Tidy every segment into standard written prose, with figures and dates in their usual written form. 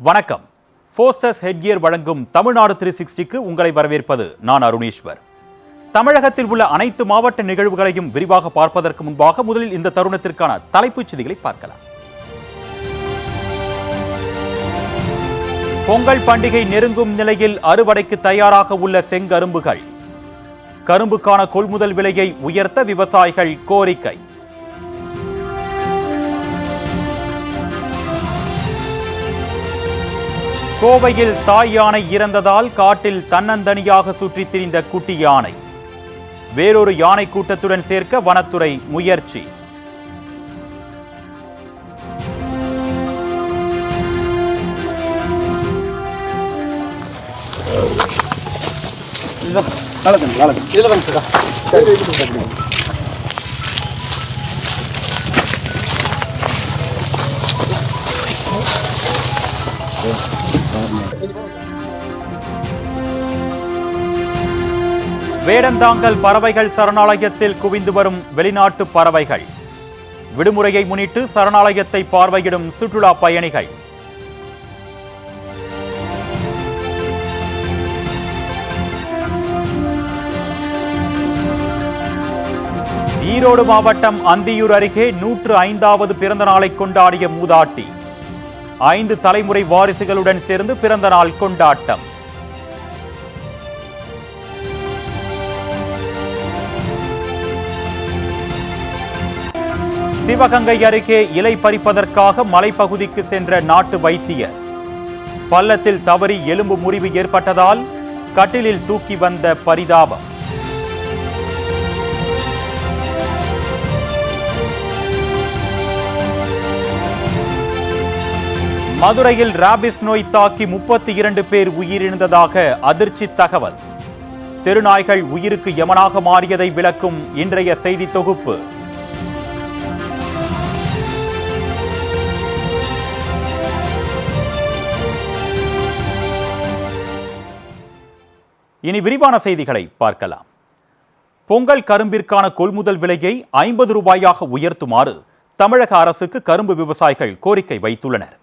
வணக்கம். ஃபோஸ்டர்ஸ் ஹெட்கியர் வழங்கும் தமிழ்நாடு 360க்கு உங்களை வரவேற்பது நான் அருணீஸ்வர். தமிழகத்தில் உள்ள அனைத்து மாவட்ட நிகழ்வுகளையும் விரிவாக பார்ப்பதற்கு முன்பாக முதலில் இந்த தருணத்திற்கான தலைப்புச் செய்திகளை பார்க்கலாம். பொங்கல் பண்டிகை நெருங்கும் நிலையில் அறுவடைக்கு தயாராக உள்ள செங்கரும்புகள். கரும்புக்கான கொள்முதல் விலையை உயர்த்த விவசாயிகள் கோரிக்கை. கோவையில் தாய் யானை இறந்ததால் காட்டில் தன்னந்தனியாக சுற்றித் திரிந்த குட்டி யானை. வேறொரு யானை கூட்டத்துடன் சேர்க்க வனத்துறை முயற்சி. வேடந்தாங்கல் பறவைகள் சரணாலயத்தில் குவிந்து வரும் வெளிநாட்டு பறவைகள். விடுமுறையை முன்னிட்டு சரணாலயத்தை பார்வையிடும் சுற்றுலா பயணிகள். ஈரோடு மாவட்டம் அந்தியூர் அருகே 105வது பிறந்த நாளை கொண்டாடிய மூதாட்டி. 5 தலைமுறை வாரிசுகளுடன் சேர்ந்து பிறந்த நாள் கொண்டாட்டம். சிவகங்கை அருகே இலை பறிப்பதற்காக மலைப்பகுதிக்கு சென்ற நாட்டு வைத்தியர். பள்ளத்தில் தவறி எலும்பு முறிவு ஏற்பட்டதால் கட்டிலில் தூக்கி வந்த பரிதாபம். மதுரையில் ராபிஸ் நோய் தாக்கி 32 பேர் உயிரிழந்ததாக அதிர்ச்சி தகவல். தெருநாய்கள் உயிருக்கு யமனாக மாறியதை விளக்கும் இன்றைய செய்தி தொகுப்பு. இனி விரிவான செய்திகளை பார்க்கலாம். பொங்கல் கரும்பிற்கான கொள்முதல் விலையை 50 ரூபாயாக உயர்த்துமாறு தமிழக அரசுக்கு கரும்பு விவசாயிகள் கோரிக்கை வைத்துள்ளனர்.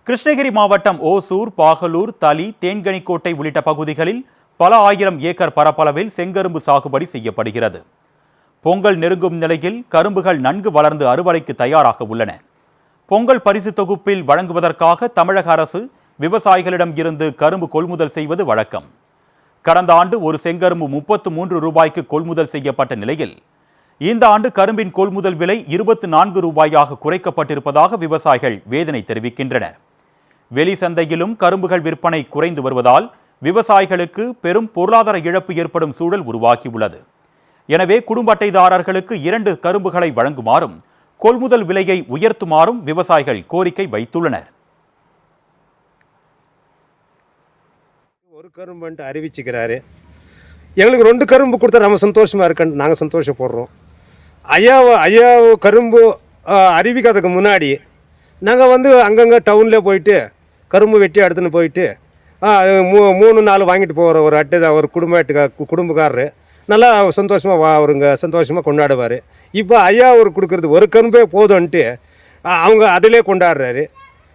கிருஷ்ணகிரி மாவட்டம் ஓசூர், பாகலூர், தளி, தேன்கனிக்கோட்டை உள்ளிட்ட பகுதிகளில் பல ஆயிரம் ஏக்கர் பரப்பளவில் செங்கரும்பு சாகுபடி செய்யப்படுகிறது. பொங்கல் நெருங்கும் நிலையில் கரும்புகள் நன்கு வளர்ந்து அறுவடைக்கு தயாராக உள்ளன. பொங்கல் பரிசு தொகுப்பில் வழங்குவதற்காக தமிழக அரசு விவசாயிகளிடம் இருந்து கரும்பு கொள்முதல் செய்வது வழக்கம். கடந்த ஆண்டு ஒரு செங்கரும்பு 33 ரூபாய்க்கு கொள்முதல் செய்யப்பட்ட நிலையில் இந்த ஆண்டு கரும்பின் கொள்முதல் விலை 24 ரூபாயாக குறைக்கப்பட்டிருப்பதாக விவசாயிகள் வேதனை தெரிவிக்கின்றனர். வெளி சந்தையிலும் கரும்புகள் விற்பனை குறைந்து வருவதால் விவசாயிகளுக்கு பெரும் பொருளாதார இழப்பு ஏற்படும் சூழல் உருவாகியுள்ளது. எனவே குடும்ப அட்டைதாரர்களுக்கு 2 கரும்புகளை வழங்குமாறும் கொள்முதல் விலையை உயர்த்துமாறும் விவசாயிகள் கோரிக்கை வைத்துள்ளனர். ஒரு கரும்புன்ட்டு அறிவிச்சுக்கிறாரு. எங்களுக்கு 2 கரும்பு கொடுத்தா நம்ம சந்தோஷமாக இருக்குன்னு நாங்கள் சந்தோஷப்படுறோம். ஐயா கரும்பு அறிவிக்கிறதுக்கு முன்னாடி நாங்கள் அங்கங்கே டவுனில் போயிட்டு கரும்பு வெட்டி எடுத்துன்னு போயிட்டு 3-4 வாங்கிட்டு போகிற ஒரு அட்டை தான் ஒரு குடும்பக்காரரு நல்லா சந்தோஷமாக அவருங்க சந்தோஷமாக கொண்டாடுவார். இப்போ ஐயா அவர் கொடுக்குறது ஒரு கரும்பே போதும்ன்ட்டு அவங்க அதிலே கொண்டாடுறாரு.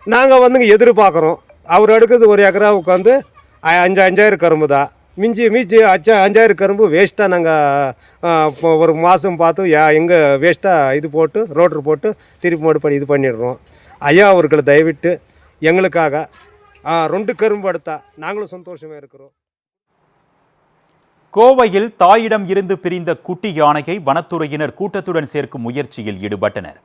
நாங்கள் எதிர்பார்க்குறோம். அவர் எடுக்கிறது ஒரு ஏக்கராவுக்கு 5,000 கரும்பு தான். மிஞ்சி 5,000 கரும்பு வேஸ்ட்டாக நாங்கள் ஒரு மாதம் பார்த்து எங்கே வேஸ்ட்டாக இது போட்டு ரோட்ரு போட்டு திருப்பி மறுபடி இது பண்ணிடுறோம். ஐயா அவர்களை தயவிட்டு எங்களுக்காக 2 கரும்பு எடுத்தா நாங்களும் சந்தோஷமாக இருக்கிறோம். கோவையில் தாயிடம் இருந்து பிரிந்த குட்டி யானையை வனத்துறையினர் கூட்டத்துடன் சேர்க்கும் முயற்சியில் ஈடுபட்டனர்.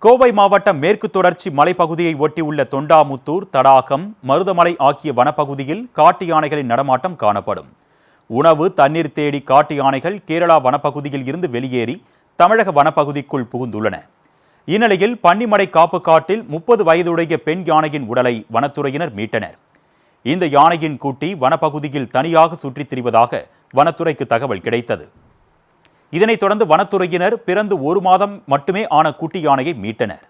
கோவை மாவட்டம் மேற்கு தொடர்ச்சி மலைப்பகுதியை ஒட்டியுள்ள தொண்டாமுத்தூர், தடாகம், மருதமலை ஆகிய வனப்பகுதியில் காட்டு யானைகளின் நடமாட்டம் காணப்படும். உணவு, தண்ணீர் தேடி காட்டு யானைகள் கேரளா வனப்பகுதியில் இருந்து வெளியேறி தமிழக வனப்பகுதிக்குள் புகுந்துள்ளன. இந்நிலையில் பன்னிமடை காப்பு காட்டில் 30 வயதுடைய பெண் யானையின் உடலை வனத்துறையினர் மீட்டனர். இந்த யானையின் குட்டி வனப்பகுதியில் தனியாக சுற்றித் திரிவதாக வனத்துறைக்கு தகவல் கிடைத்தது. இதனைத் தொடர்ந்து வனத்துறையினர் பிறந்து 1 மாதம் மட்டுமே ஆன குட்டி யானையை மீட்டனர்.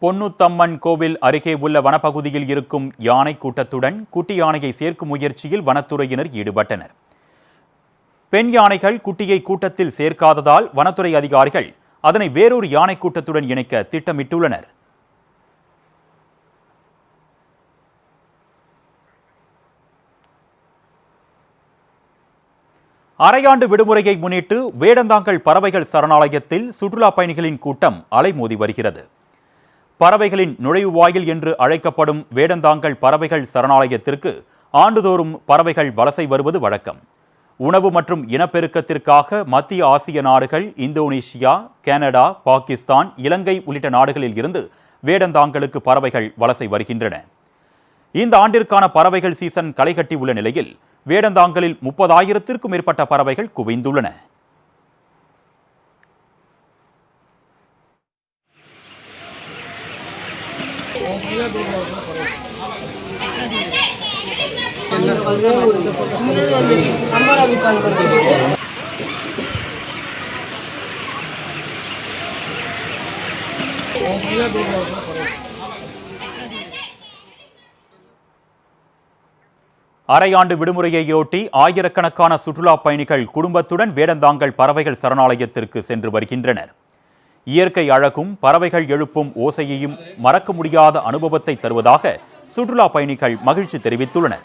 பொன்னுத்தம்மன் கோவில் அருகே உள்ள வனப்பகுதியில் இருக்கும் யானை கூட்டத்துடன் குட்டி யானையை சேர்க்கும் முயற்சியில் வனத்துறையினர் ஈடுபட்டனர். பெண் யானைகள் குட்டியை கூட்டத்தில் சேர்க்காததால் வனத்துறை அதிகாரிகள் அதனை வேறொரு யானை கூட்டத்துடன் இணைக்க திட்டமிட்டுள்ளனர். அரையாண்டு விடுமுறையை முன்னிட்டு வேடந்தாங்கல் பறவைகள் சரணாலயத்தில் சுற்றுலா பயணிகளின் கூட்டம் அலைமோதி வருகிறது. பறவைகளின் நுழைவுவாயில் என்று அழைக்கப்படும் வேடந்தாங்கல் பறவைகள் சரணாலயத்திற்கு ஆண்டுதோறும் பறவைகள் வலசை வருவது வழக்கம். உணவு மற்றும் இனப்பெருக்கத்திற்காக மத்திய ஆசிய நாடுகள், இந்தோனேஷியா, கனடா, பாகிஸ்தான், இலங்கை உள்ளிட்ட நாடுகளில் இருந்து வேடந்தாங்கலுக்கு பறவைகள் வலசை வருகின்றன. இந்த ஆண்டிற்கான பறவைகள் சீசன் களைகட்டி உள்ள நிலையில் வேடந்தாங்கலில் 30,000க்கும் மேற்பட்ட பறவைகள் குவிந்துள்ளன. அரையாண்டு விடுமுறையையொட்டி ஆயிரக்கணக்கான சுற்றுலா பயணிகள் குடும்பத்துடன் வேடந்தாங்கல் பறவைகள் சரணாலயத்திற்கு சென்று வருகின்றனர். இயற்கை அழகும் பறவைகள் எழுப்பும் ஓசையையும் மறக்க முடியாத அனுபவத்தை தருவதாக சுற்றுலா பயணிகள் மகிழ்ச்சி தெரிவித்துள்ளனர்.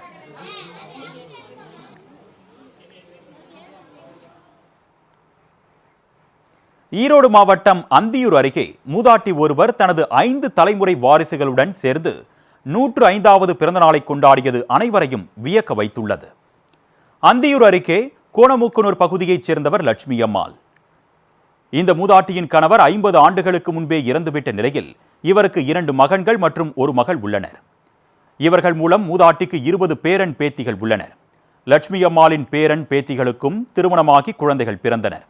ஈரோடு மாவட்டம் அந்தியூர் அருகே மூதாட்டி ஒருவர் தனது 5 தலைமுறை வாரிசுகளுடன் சேர்ந்து 105வது பிறந்த நாளை கொண்டாடியது அனைவரையும் வியக்க வைத்துள்ளது. அந்தியூர் அருகே கோணமுக்குனூர் பகுதியைச் சேர்ந்தவர் லட்சுமி அம்மாள். இந்த மூதாட்டியின் கணவர் 50 ஆண்டுகளுக்கு முன்பே இறந்துவிட்ட நிலையில் இவருக்கு 2 மகன்கள் மற்றும் ஒரு மகள் உள்ளனர். இவர்கள் மூலம் மூதாட்டிக்கு 20 பேரன் பேத்திகள் உள்ளனர். லட்சுமி அம்மாளின் பேரன் பேத்திகளுக்கும் திருமணமாகி குழந்தைகள் பிறந்தனர்.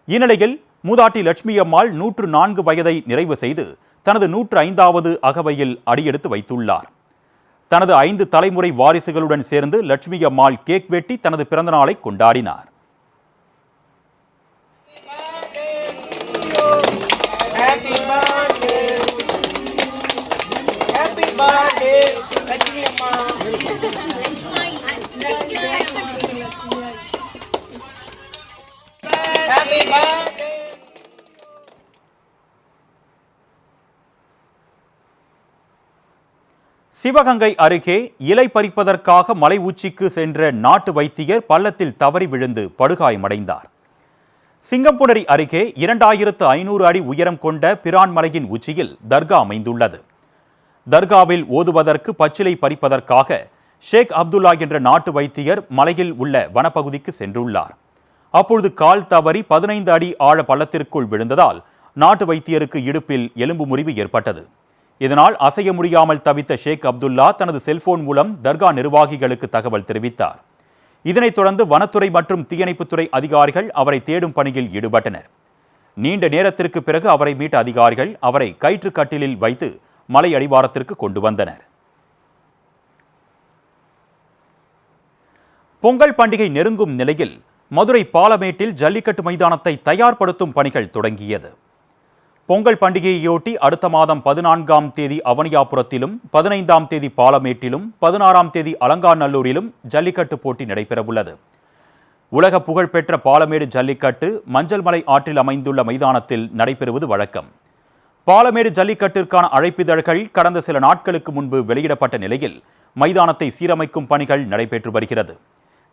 இந்நிலையில் மூதாட்டி லட்சுமி அம்மாள் 104 வயதை நிறைவு செய்து தனது 105வது அகவையில் அடியெடுத்து வைத்துள்ளார். தனது 5 தலைமுறை வாரிசுகளுடன் சேர்ந்து லட்சுமி அம்மாள் கேக் வெட்டி தனது பிறந்த நாளை கொண்டாடினார். சிவகங்கை அருகே இலை பறிப்பதற்காக மலை உச்சிக்கு சென்ற நாட்டு வைத்தியர் பள்ளத்தில் தவறி விழுந்து படுகாயமடைந்தார். சிங்கம்புணரி அருகே 2500 அடி உயரம் கொண்ட பிரான் மலையின் உச்சியில் தர்கா அமைந்துள்ளது. தர்காவில் ஓதுவதற்கு பச்சிலை பறிப்பதற்காக ஷேக் அப்துல்லா என்ற நாட்டு வைத்தியர் மலையில் உள்ள வனப்பகுதிக்கு சென்றுள்ளார். அப்பொழுது கால் தவறி 15 அடி ஆழ பள்ளத்திற்குள் விழுந்ததால் நாட்டு வைத்தியருக்கு இடுப்பில் எலும்பு முறிவு ஏற்பட்டது. இதனால் அசைய முடியாமல் தவித்த ஷேக் அப்துல்லா தனது செல்போன் மூலம் தர்கா நிர்வாகிகளுக்கு தகவல் தெரிவித்தார். இதனைத் தொடர்ந்து வனத்துறை மற்றும் தீயணைப்புத்துறை அதிகாரிகள் அவரை தேடும் பணியில் ஈடுபட்டனர். நீண்ட நேரத்திற்கு பிறகு அவரை மீட்ட அதிகாரிகள் அவரை கயிற்று கட்டிலில் வைத்து மலை அடிவாரத்திற்கு கொண்டு வந்தனர். பொங்கல் பண்டிகை நெருங்கும் நிலையில் மதுரை பாலமேட்டில் ஜல்லிக்கட்டு மைதானத்தை தயார்படுத்தும் பணிகள் தொடங்கியது. பொங்கல் பண்டிகையையொட்டி அடுத்த மாதம் 14ஆம் தேதி அவனியாபுரத்திலும், 15ஆம் தேதி பாலமேட்டிலும், 16ஆம் தேதி அலங்காநல்லூரிலும் ஜல்லிக்கட்டு போட்டி நடைபெறவுள்ளது. உலக புகழ்பெற்ற பாலமேடு ஜல்லிக்கட்டு மஞ்சள்மலை ஆற்றில் அமைந்துள்ள மைதானத்தில் நடைபெறுவது வழக்கம். பாலமேடு ஜல்லிக்கட்டிற்கான அழைப்பிதழ்கள் கடந்த சில நாட்களுக்கு முன்பு வெளியிடப்பட்ட நிலையில் மைதானத்தை சீரமைக்கும் பணிகள் நடைபெற்று வருகிறது.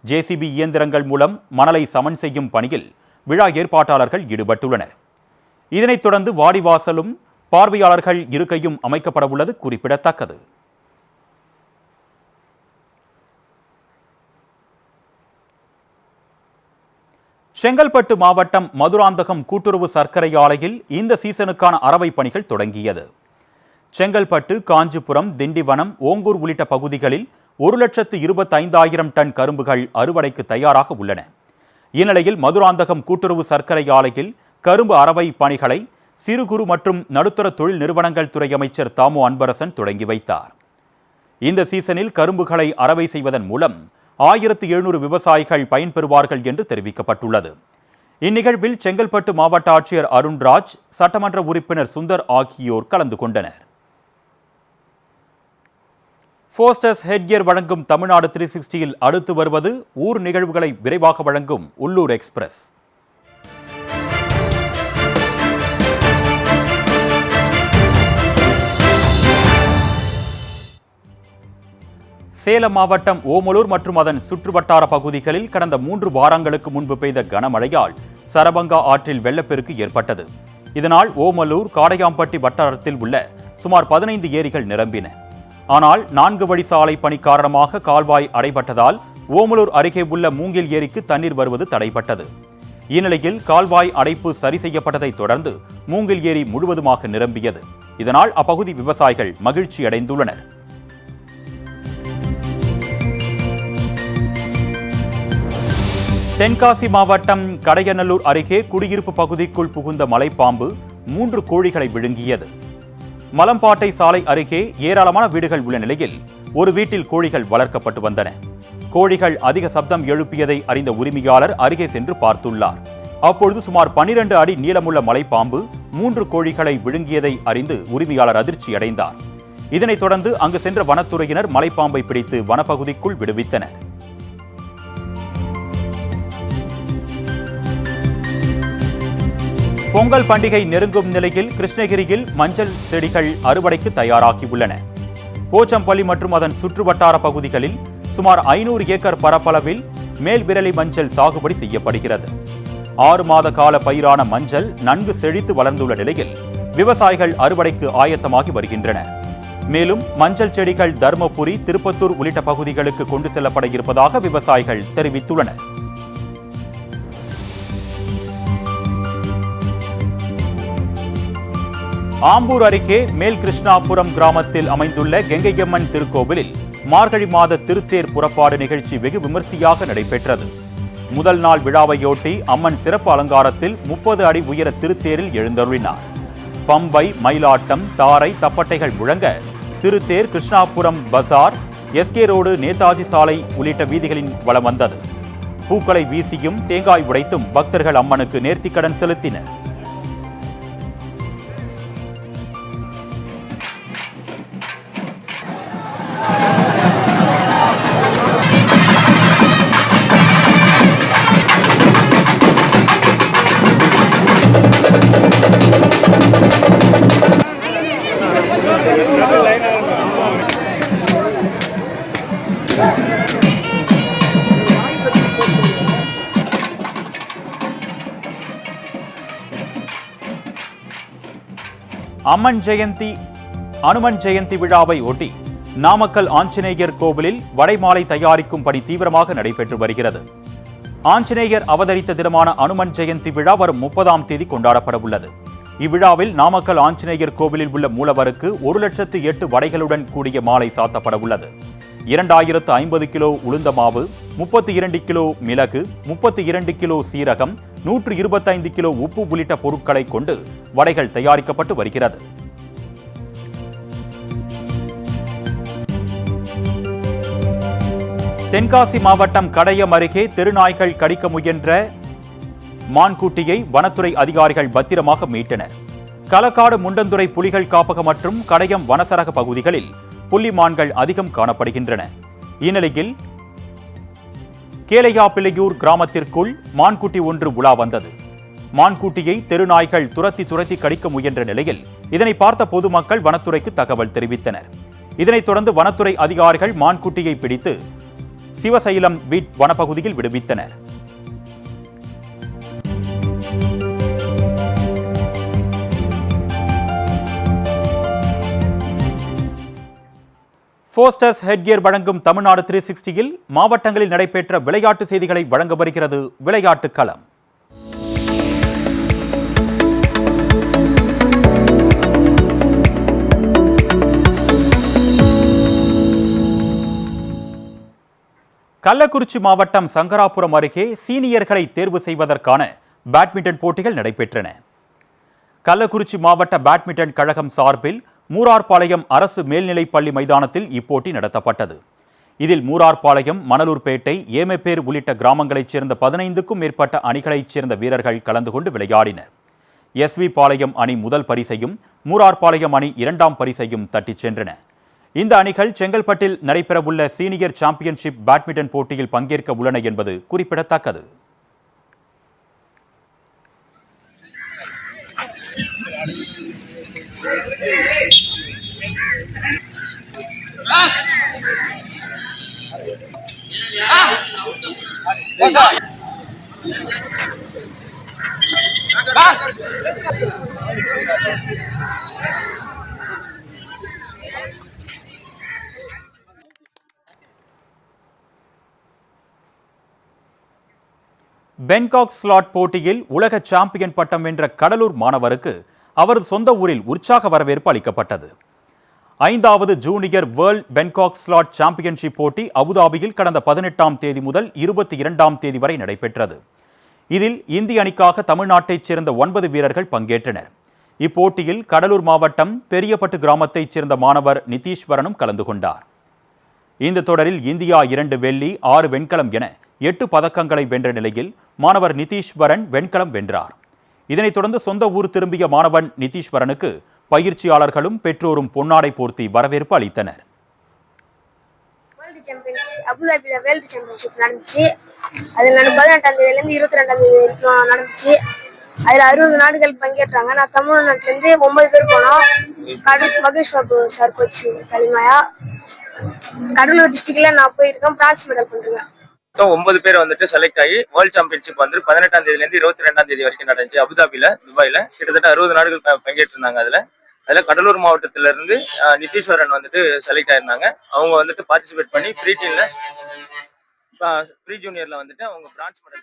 ஜேசிபி இயந்திரங்கள் மூலம் மணலை சமன் செய்யும் பணியில் விழா ஏற்பாட்டாளர்கள் ஈடுபட்டுள்ளனர். இதனைத் தொடர்ந்து வாடிவாசலும் பார்வையாளர்கள் இருக்கையும் அமைக்கப்பட உள்ளது குறிப்பிடத்தக்கது. செங்கல்பட்டு மாவட்டம் மதுராந்தகம் கூட்டுறவு சர்க்கரை ஆலையில் இந்த சீசனுக்கான அரவை பணிகள் தொடங்கியது. செங்கல்பட்டு, காஞ்சிபுரம், திண்டிவனம், ஓங்கூர் உள்ளிட்ட பகுதிகளில் 1,25,000 டன் கரும்புகள் அறுவடைக்கு தயாராக உள்ளன. இந்நிலையில் மதுராந்தகம் கூட்டுறவு சர்க்கரை ஆலையில் கரும்பு அரவை பணிகளை சிறு குறு மற்றும் நடுத்தர தொழில் நிறுவனங்கள் துறை அமைச்சர் தாமு அன்பரசன் தொடங்கி வைத்தார். இந்த சீசனில் கரும்புகளை அரவை செய்வதன் மூலம் 1700 விவசாயிகள் பயன்பெறுவார்கள் என்று தெரிவிக்கப்பட்டுள்ளது. இந்நிகழ்வில் செங்கல்பட்டு மாவட்ட ஆட்சியர் அருண்ராஜ், சட்டமன்ற உறுப்பினர் சுந்தர் ஆகியோர் கலந்து கொண்டனர். ஃபோஸ்டர்ஸ் ஹெட்கியர் வழங்கும் தமிழ்நாடு 360யில் அடுத்து வருவது ஊர் நிகழ்வுகளை விரைவாக வழங்கும் உள்ளூர் எக்ஸ்பிரஸ். சேலம் மாவட்டம் ஓமலூர் மற்றும் அதன் சுற்றுவட்டார பகுதிகளில் கடந்த 3 வாரங்களுக்கு முன்பு பெய்த கனமழையால் சரபங்கா ஆற்றில் வெள்ளப்பெருக்கு ஏற்பட்டது. இதனால் ஓமலூர் காடையாம்பட்டி வட்டாரத்தில் உள்ள சுமார் 15 ஏரிகள் நிரம்பின. ஆனால் 4 வழி சாலை பணி காரணமாக கால்வாய் அடைபட்டதால் ஓமலூர் அருகே உள்ள மூங்கில் ஏரிக்கு தண்ணீர் வருவது தடைபட்டது. இந்நிலையில் கால்வாய் அடைப்பு சரி செய்யப்பட்டதை தொடர்ந்து மூங்கில் ஏரி முழுவதுமாக நிரம்பியது. இதனால் அப்பகுதி விவசாயிகள் மகிழ்ச்சி அடைந்துள்ளனர். தென்காசி மாவட்டம் கடையநல்லூர் அருகே குடியிருப்பு பகுதிக்குள் புகுந்த மலைப்பாம்பு 3 கோழிகளை விழுங்கியது. மலம்பாட்டை சாலை அருகே ஏராளமான வீடுகள் உள்ள நிலையில் ஒரு வீட்டில் கோழிகள் வளர்க்கப்பட்டு வந்தன. கோழிகள் அதிக சப்தம் எழுப்பியதை அறிந்த உரிமையாளர் அருகே சென்று பார்த்துள்ளார். அப்பொழுது சுமார் 12 அடி நீளமுள்ள மலைப்பாம்பு 3 கோழிகளை விழுங்கியதை அறிந்து உரிமையாளர் அதிர்ச்சி அடைந்தார். இதனைத் தொடர்ந்து அங்கு சென்ற வனத்துறையினர் மலைப்பாம்பை பிடித்து வனப்பகுதிக்குள் விடுவித்தனர். பொங்கல் பண்டிகை நெருங்கும் நிலையில் கிருஷ்ணகிரியில் மஞ்சள் செடிகள் அறுவடைக்கு தயாராகியுள்ளன. போச்சம்பள்ளி மற்றும் அதன் சுற்றுவட்டார பகுதிகளில் சுமார் 500 ஏக்கர் பரப்பளவில் மேல் விரலி மஞ்சள் சாகுபடி செய்யப்படுகிறது. 6 மாத கால பயிரான மஞ்சள் நன்கு செழித்து வளர்ந்துள்ள நிலையில் விவசாயிகள் அறுவடைக்கு ஆயத்தமாகி வருகின்றனர். மேலும் மஞ்சள் செடிகள் தருமபுரி, திருப்பத்தூர் உள்ளிட்ட பகுதிகளுக்கு கொண்டு செல்லப்பட இருப்பதாக விவசாயிகள் தெரிவித்துள்ளனர். ஆம்பூர் அருகே மேல் கிருஷ்ணாபுரம் கிராமத்தில் அமைந்துள்ள கெங்கையம்மன் திருக்கோவிலில் மார்கழி மாத திருத்தேர் புறப்பாடு நிகழ்ச்சி வெகு விமர்சையாக நடைபெற்றது. முதல் நாள் விழாவையொட்டி அம்மன் சிறப்பு அலங்காரத்தில் 30 அடி உயர திருத்தேரில் எழுந்தருளினார். பம்பை, மயிலாட்டம், தாரை, தப்பட்டைகள் முழங்க திருத்தேர் கிருஷ்ணாபுரம் பசார், எஸ்கே ரோடு, நேதாஜி சாலை உள்ளிட்ட வீதிகளின் வலம் வந்தது. பூக்களை வீசியும் தேங்காய் உடைத்தும் பக்தர்கள் அம்மனுக்கு நேர்த்திக்கடன் செலுத்தினர். அனுமன் ஜெயந்தி விழாவை ஒட்டி நாமக்கல் ஆஞ்சநேயர் கோவிலில் வடைமாலை தயாரிக்கும் பணி தீவிரமாக நடைபெற்று வருகிறது. ஆஞ்சநேயர் அவதரித்த தினமான அனுமன் ஜெயந்தி விழா வரும் 30ஆம் தேதி கொண்டாடப்பட உள்ளது. இவ்விழாவில் நாமக்கல் ஆஞ்சநேயர் கோவிலில் உள்ள மூலவருக்கு 1,08,000 வடைகளுடன் கூடிய மாலை சாத்தப்பட உள்ளது. 2050 கிலோ உளுந்த மாவு, 32 கிலோ மிளகு, 32 கிலோ சீரகம், 125 கிலோ உப்பு உள்ளிட்ட பொருட்களை கொண்டு வடைகள் தயாரிக்கப்பட்டு வருகிறது. தென்காசி மாவட்டம் கடையம் அருகே தெருநாய்கள் கடிக்க முயன்ற மான்குட்டியை வனத்துறை அதிகாரிகள் பத்திரமாக மீட்டனர். களக்காடு முண்டந்துறை புலிகள் காப்பகம் மற்றும் கடையம் வனசரக பகுதிகளில் புள்ளிமான்கள் அதிகம் காணப்படுகின்றன. இந்நிலையில் கேளையாப்பிள்ளையூர் கிராமத்திற்குள் மான்குட்டி ஒன்று உலா வந்தது. மான்குட்டியை தெருநாய்கள் துரத்தி கடிக்க முயன்ற நிலையில் இதனை பார்த்த பொதுமக்கள் வனத்துறைக்கு தகவல் தெரிவித்தனர். இதனைத் தொடர்ந்து வனத்துறை அதிகாரிகள் மான்குட்டியை பிடித்து சிவசைலம் பீட் வனப்பகுதியில் விடுவித்தனர். ஃபோஸ்டர்ஸ் ஹெட்கியர் வழங்கும் தமிழ்நாடு 360யில் மாவட்டங்களில் நடைபெற்ற விளையாட்டு செய்திகளை வழங்க வருகிறது விளையாட்டு களம். கள்ளக்குறிச்சி மாவட்டம் சங்கராபுரம் அருகே சீனியர்களை தேர்வு செய்வதற்கான பேட்மிண்டன் போட்டிகள் நடைபெற்றன. கள்ளக்குறிச்சி மாவட்ட பேட்மிண்டன் கழகம் சார்பில் மூரார்பாளையம் அரசு மேல்நிலைப் பள்ளி மைதானத்தில் இப்போட்டி நடத்தப்பட்டது. இதில் மூரார்பாளையம், மணலூர்பேட்டை, ஏமப்பேர் உள்ளிட்ட கிராமங்களைச் சேர்ந்த 15க்கும் மேற்பட்ட அணிகளைச் சேர்ந்த வீரர்கள் கலந்து கொண்டு விளையாடினர். SV பாளையம் அணி முதல் பரிசையும், மூரார்பாளையம் அணி 2ஆம் பரிசையும் தட்டிச் சென்றன. இந்த அணிகள் செங்கல்பட்டில் நடைபெறவுள்ள சீனியர் சாம்பியன்ஷிப் பேட்மிண்டன் போட்டியில் பங்கேற்க உள்ளன என்பது குறிப்பிடத்தக்கது. பென்காக் ஸ்லாட் போட்டியில் உலக சாம்பியன் பட்டம் வென்ற கடலூர் மாணவருக்கு அவரது சொந்த ஊரில் உற்சாக வரவேற்பு அளிக்கப்பட்டது. 5வது junior world pencak slot championship போட்டி அபுதாபியில் கடந்த 18ஆம் தேதி முதல் 22ஆம் தேதி வரை நடைபெற்றது. இதில் இந்திய அணிக்காக தமிழ்நாட்டைச் சேர்ந்த 9 வீரர்கள் பங்கேற்றனர். இப்போட்டியில் கடலூர் மாவட்டம் பெரியப்பட்டு கிராமத்தைச் சேர்ந்த மாணவர் நிதீஸ்வரனும் கலந்து கொண்டார். இந்த தொடரில் இந்தியா 2 வெள்ளி, 6 வெண்கலம் என 8 பதக்கங்களை வென்ற நிலையில் மாணவர் நிதீஸ்வரன் வெண்கலம் வென்றார். இதனைத் தொடர்ந்து சொந்த ஊர் திரும்பிய மாணவன் நிதீஸ்வரனுக்கு பயிற்சியாளர்களும் பெற்றோரும் பொன்னாடை போர்த்தி வரவேற்பு அளித்தனர். அபுதாபியில வேர்ல்டு சாம்பியன்ஷிப் நடந்துச்சு. அது 18ஆம் தேதியிலேருந்து 22ஆம் தேதி வரைக்கும் நடந்துச்சு. அதில் 60 நாடுகள் பங்கேற்றாங்க. நான் தமிழ்நாட்டிலேருந்து 9 பேர் போனோம். மகேஷ் பாபு சார் கோச் தலைமையா. கடலூர் டிஸ்ட்ரிக்ட்ல நான் போயிருக்கேன். பிரான்ஸ் மெடல் பண்ணுறேன். 9 பேர் வந்துட்டு செலக்ட் ஆகி வேர்ல்ட் சாம்பியன்ஷிப் வந்து 18ஆம் தேதியிலேருந்து 22ஆம் தேதி வரைக்கும் நடந்துச்சு அபுதாபியில, துபாயில. கிட்டத்தட்ட 60 நாடுகள் பங்கேற்றிருந்தாங்க. அதுல கடலூர் மாவட்டத்தில இருந்து நிதீஸ்வரன் வந்துட்டு செலக்ட் ஆயிருந்தாங்க. அவங்க வந்துட்டு பார்ட்டிசிபேட் பண்ணி ப்ரீ ஜூனியர்ல வந்துட்டு அவங்க பிரான்ஸ் மெடல்